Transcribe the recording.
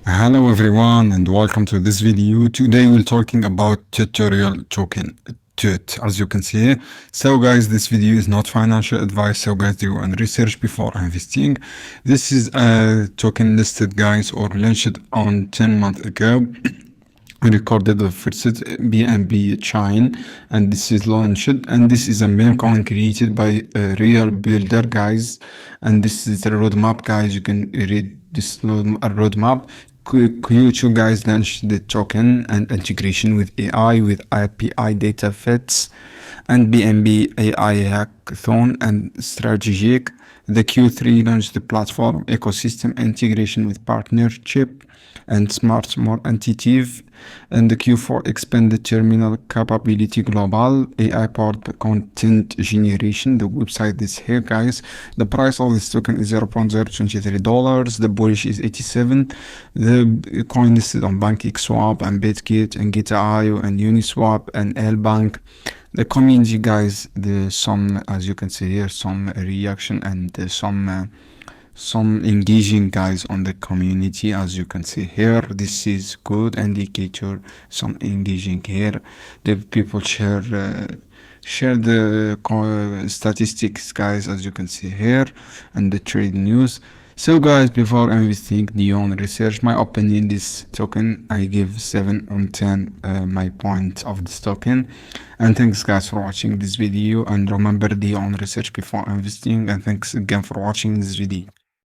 Hello everyone and welcome to this video. Today we're talking about tutorial token TUT, as you can see. So guys, this video is not financial advice, so guys, do your own research before investing. This is a token listed, guys, or launched on 10 months ago. We recorded the first BNB chain, and this is launched, and this is a meme coin created by a real builder, guys. And this is the roadmap, guys. You can read this roadmap. Q2 guys launched the token and integration with AI, with API data fits, and BNB AI hackathon and strategic. The Q3 launched the platform ecosystem integration with partnership and smart more intuitive. And the Q4 expanded terminal capability global AI powered content generation. The website is here, guys. The price of this token is $0.023. The bullish is 87. The coin listed on BankiSwap and BitGet and Git.io and Uniswap and Lbank. The community, guys, some, as you can see here, some reaction and some engaging, guys, on the community. As you can see here, this is good indicator, some engaging here. The people share the statistics, guys, as you can see here, and the trade news. So guys, before investing, do your own research. My opinion, this token, I give 7 on 10 my point of this token. And thanks guys for watching this video, and remember, do your own research before investing, and thanks again for watching this video.